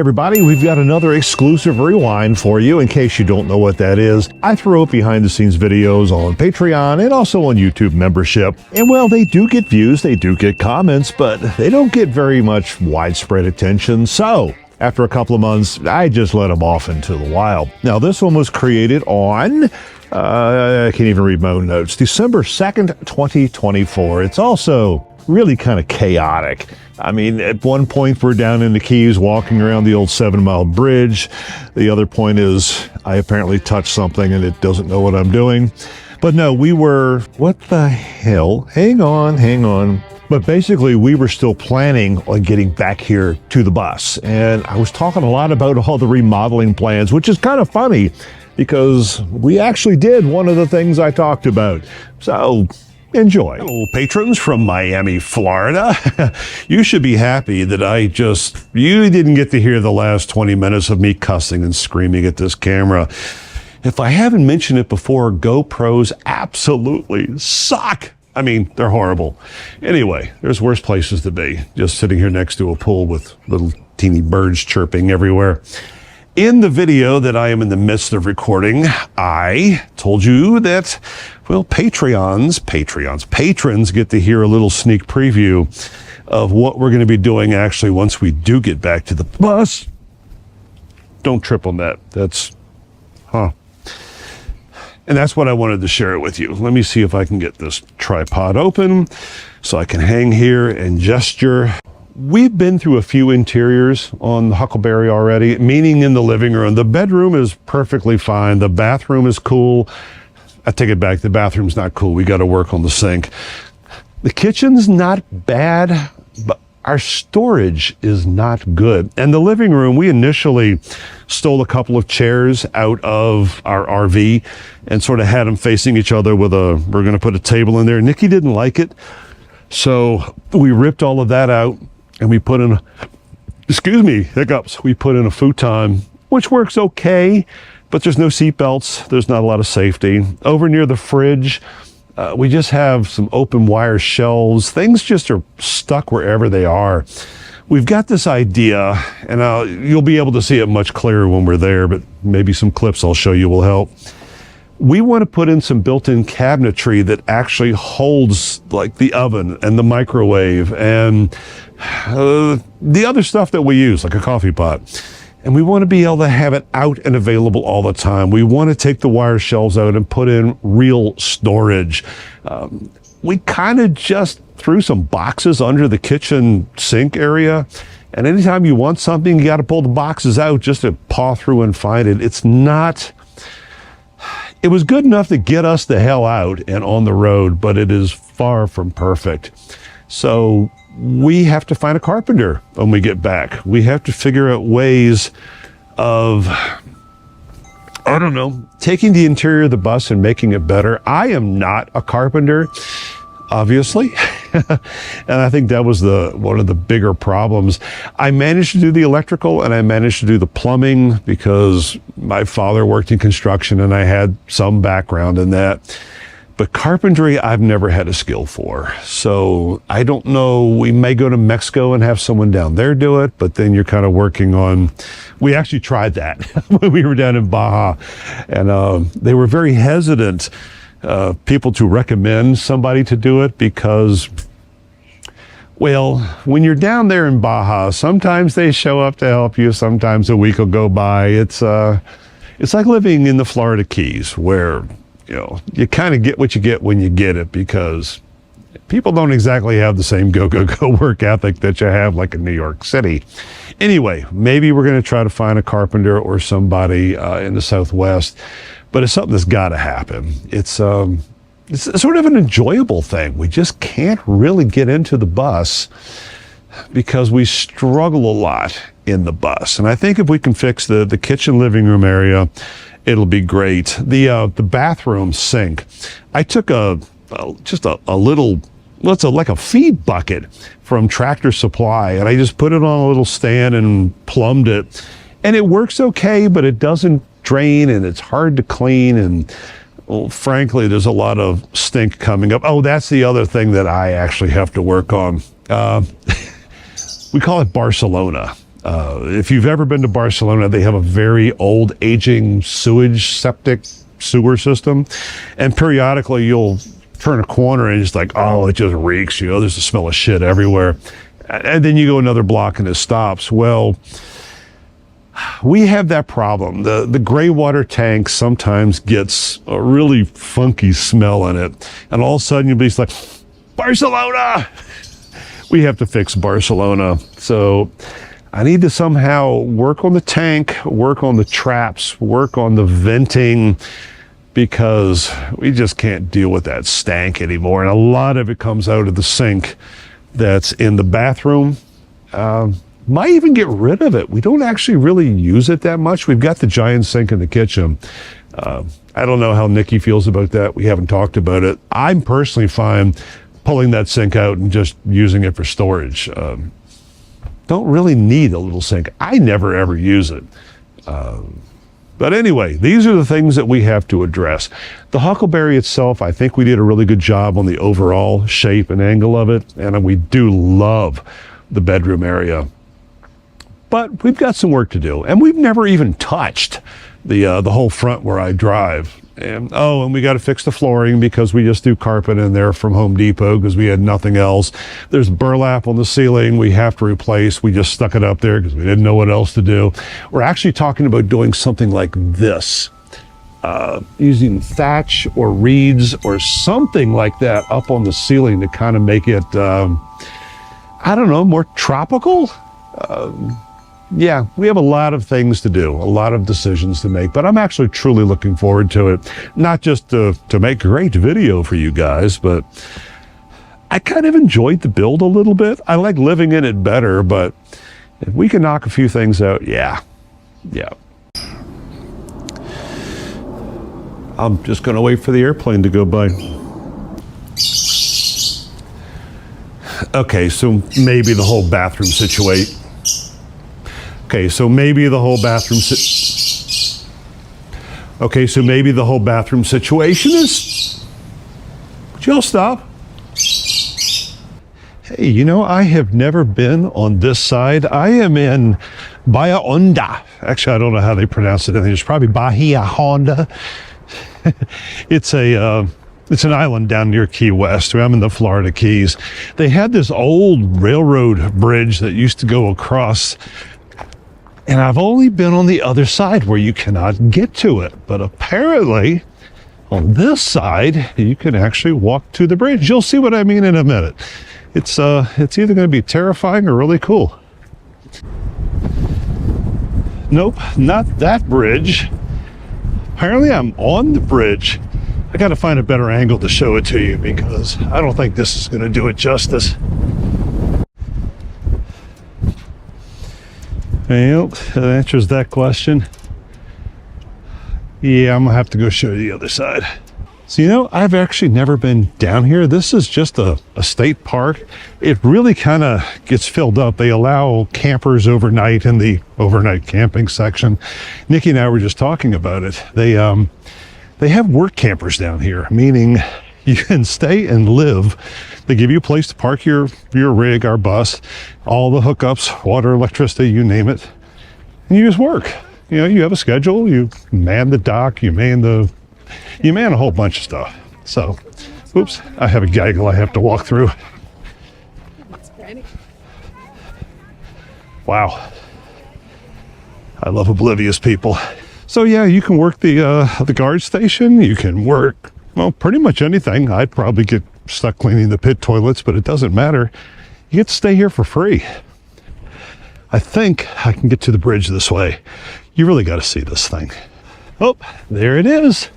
Everybody, we've got another exclusive rewind for you. In case you don't know what that is, I throw up behind the scenes videos on Patreon and also on YouTube membership. And well, they do get views, they do get comments, but they don't get very much widespread attention. So after a couple of months, I just let them off into the wild. Now, this one was created on, I can't even read my own notes, December 2nd, 2024. It's also really kind of chaotic. I mean, at one point we're down in the Keys walking around the old 7 Mile Bridge. The other point is I apparently touched something and it doesn't know what I'm doing. But no, we were, what the hell? Hang on. But basically we were still planning on getting back here to the bus. And I was talking a lot about all the remodeling plans, which is kind of funny because we actually did one of the things I talked about. So enjoy. Hello, patrons from Miami, Florida. You should be happy that you didn't get to hear the last 20 minutes of me cussing and screaming at this camera. If I haven't mentioned it before, GoPros absolutely suck. I mean, they're horrible. Anyway, there's worse places to be. Just sitting here next to a pool with little teeny birds chirping everywhere. In the video that I am in the midst of recording, I told you that, well, patrons get to hear a little sneak preview of what we're going to be doing actually once we do get back to the bus. Don't trip on that. And that's what I wanted to share it with you. Let me see if I can get this tripod open so I can hang here and gesture. We've been through a few interiors on the Huckleberry already, meaning in the living room. The bedroom is perfectly fine. The bathroom is cool. I take it back. The bathroom's not cool. We got to work on the sink. The kitchen's not bad, but our storage is not good. And the living room, we initially stole a couple of chairs out of our RV and sort of had them facing each other with we're going to put a table in there. Nikki didn't like it. So we ripped all of that out. And we put in, we put in a futon, which works okay, but there's no seat belts. There's not a lot of safety. Over near the fridge, we just have some open wire shelves. Things just are stuck wherever they are. We've got this idea, and you'll be able to see it much clearer when we're there, but maybe some clips I'll show you will help. We want to put in some built-in cabinetry that actually holds like the oven and the microwave and the other stuff that we use, like a coffee pot. And we want to be able to have it out and available all the time. We want to take the wire shelves out and put in real storage. We kind of just threw some boxes under the kitchen sink area. And anytime you want something, you got to pull the boxes out just to paw through and find it. It was good enough to get us the hell out and on the road, but it is far from perfect. So we have to find a carpenter when we get back. We have to figure out ways of, taking the interior of the bus and making it better. I am not a carpenter, obviously. And I think that was one of the bigger problems. I managed to do the electrical and I managed to do the plumbing because my father worked in construction and I had some background in that. But carpentry, I've never had a skill for. So I don't know, we may go to Mexico and have someone down there do it, but then you're kind of working on, we actually tried that when we were down in Baja. And they were very hesitant people to recommend somebody to do it because, well, when you're down there in Baja, sometimes they show up to help you, sometimes a week will go by. It's like living in the Florida Keys where, you kind of get what you get when you get it because people don't exactly have the same go work ethic that you have like in New York City. Anyway, maybe we're going to try to find a carpenter or somebody in the Southwest. But it's something that's got to happen. It's sort of an enjoyable thing. We just can't really get into the bus because we struggle a lot in the bus. And I think if we can fix the kitchen living room area, it'll be great. The bathroom sink, I took just a little, like a feed bucket from Tractor Supply, and I just put it on a little stand and plumbed it. And it works okay, but it doesn't drain and it's hard to clean. And well, frankly, there's a lot of stink coming up. Oh, that's the other thing that I actually have to work on. We call it Barcelona. If you've ever been to Barcelona, they have a very old, aging septic sewer system. And periodically you'll turn a corner and it's like, oh, it just reeks. There's the smell of shit everywhere. And then you go another block and it stops. Well, we have that problem. The gray water tank sometimes gets a really funky smell in it. And all of a sudden you'll be like, Barcelona! We have to fix Barcelona. So I need to somehow work on the tank, work on the traps, work on the venting, because we just can't deal with that stank anymore. And a lot of it comes out of the sink that's in the bathroom. Might even get rid of it. We don't actually really use it that much. We've got the giant sink in the kitchen. I don't know how Nikki feels about that. We haven't talked about it. I'm personally fine pulling that sink out and just using it for storage. Don't really need a little sink. I never ever use it. But anyway, these are the things that we have to address. The Huckleberry itself, I think we did a really good job on the overall shape and angle of it. And we do love the bedroom area. But we've got some work to do. And we've never even touched the whole front where I drive. And we got to fix the flooring because we just threw carpet in there from Home Depot because we had nothing else. There's burlap on the ceiling we have to replace. We just stuck it up there because we didn't know what else to do. We're actually talking about doing something like this, using thatch or reeds or something like that up on the ceiling to kind of make it, I don't know, more tropical. Yeah, we have a lot of things to do, a lot of decisions to make, but I'm actually truly looking forward to it. Not just to make a great video for you guys, but I kind of enjoyed the build a little bit. I like living in it better, but if we can knock a few things out, yeah. I'm just going to wait for the airplane to go by. Okay, so maybe the whole bathroom situation. Okay, so maybe the whole bathroom situation is. Would you all stop? Hey, I have never been on this side. I am in Bahia Honda. Actually, I don't know how they pronounce it. I think it's probably Bahia Honda. It's an island down near Key West. I'm in the Florida Keys. They had this old railroad bridge that used to go across. And I've only been on the other side where you cannot get to it. But apparently, on this side, you can actually walk to the bridge. You'll see what I mean in a minute. It's either going to be terrifying or really cool. Nope, not that bridge. Apparently, I'm on the bridge. I got to find a better angle to show it to you because I don't think this is going to do it justice. Well, that answers that question. Yeah, I'm gonna have to go show you the other side. So, I've actually never been down here. This is just a state park. It really kind of gets filled up. They allow campers overnight in the overnight camping section. Nikki and I were just talking about it. They have work campers down here, meaning you can stay and live. They give you a place to park your rig, our bus, all the hookups, water, electricity, you name it. And you just work. You have a schedule, you man the dock, you man a whole bunch of stuff. So, oops, I have a gaggle I have to walk through. Wow. I love oblivious people. So yeah, you can work the guard station, you can work pretty much anything. I'd probably get stuck cleaning the pit toilets, but it doesn't matter. You get to stay here for free. I think I can get to the bridge this way. You really got to see this thing. Oh, there it is.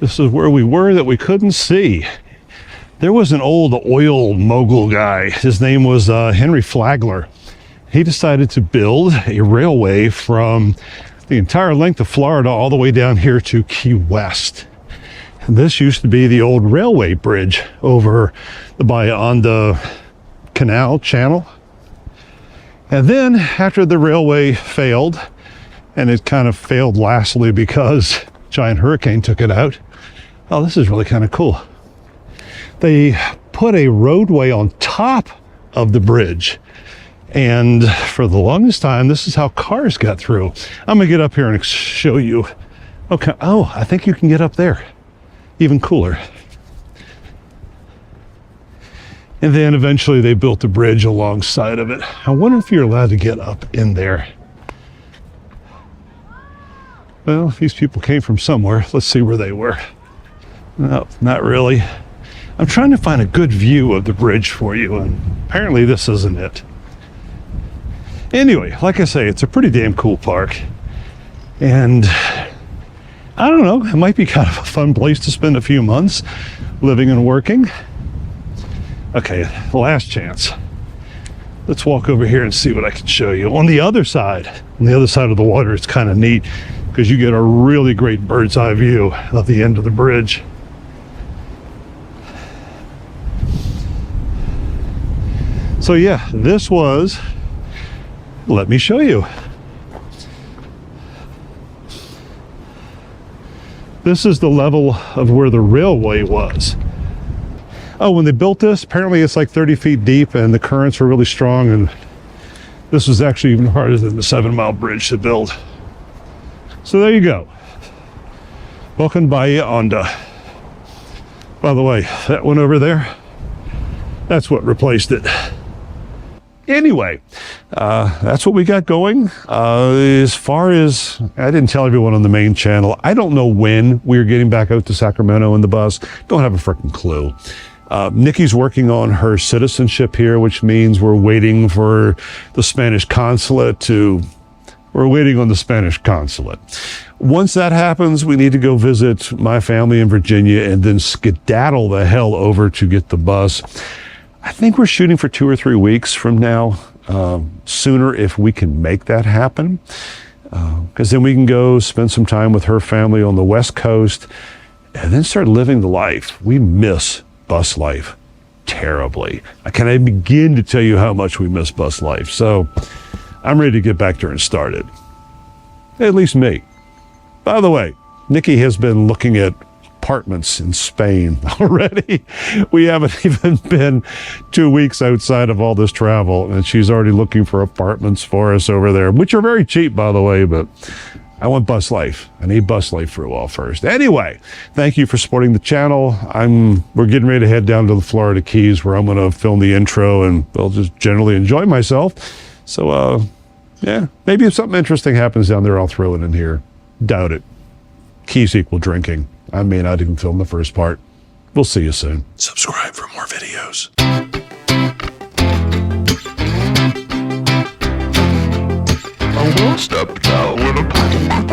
This is where we were that we couldn't see. There was an old oil mogul guy. His name was Henry Flagler. He decided to build a railway from the entire length of Florida all the way down here to Key West. This used to be the old railway bridge over the Bahia Honda Canal channel. And then after the railway failed, and it kind of failed lastly because giant hurricane took it out. Oh, this is really kind of cool. They put a roadway on top of the bridge. And for the longest time, this is how cars got through. I'm gonna get up here and show you. Okay, oh, I think you can get up there. Even cooler. And then eventually they built a bridge alongside of it. I wonder if you're allowed to get up in there. Well, these people came from somewhere. Let's see where they were. No, not really. I'm trying to find a good view of the bridge for you, and apparently this isn't it. Anyway, like I say, it's a pretty damn cool park. And I don't know, it might be kind of a fun place to spend a few months living and working. Okay, last chance. Let's walk over here and see what I can show you. On the other side of the water, it's kind of neat because you get a really great bird's eye view of the end of the bridge. So yeah, this was, let me show you. This is the level of where the railway was. Oh, when they built this, apparently it's like 30 feet deep and the currents were really strong, and this was actually even harder than the 7-mile bridge to build. So there you go. Welcome Bahia Honda. By the way, that one over there, that's what replaced it. Anyway, that's what we got going. As far as, I didn't tell everyone on the main channel, I don't know when we're getting back out to Sacramento in the bus. Don't have a freaking clue. Nikki's working on her citizenship here, which means we're waiting for the Spanish consulate we're waiting on the Spanish consulate. Once that happens, we need to go visit my family in Virginia and then skedaddle the hell over to get the bus. I think we're shooting for 2 or 3 weeks from now, sooner if we can make that happen. Because then we can go spend some time with her family on the West Coast and then start living the life. We miss bus life terribly. I can't even begin to tell you how much we miss bus life. So I'm ready to get back there and start it. At least me. By the way, Nikki has been looking at apartments in Spain already. We haven't even been 2 weeks outside of all this travel, and she's already looking for apartments for us over there, which are very cheap, by the way, but I want bus life. I need bus life for a while first. Anyway, thank you for supporting the channel. We're getting ready to head down to the Florida Keys where I'm going to film the intro and I'll just generally enjoy myself. So, yeah, maybe if something interesting happens down there, I'll throw it in here. Doubt it. Keys equal drinking. I may not even film the first part. We'll see you soon. Subscribe for more videos. I will step down when I'm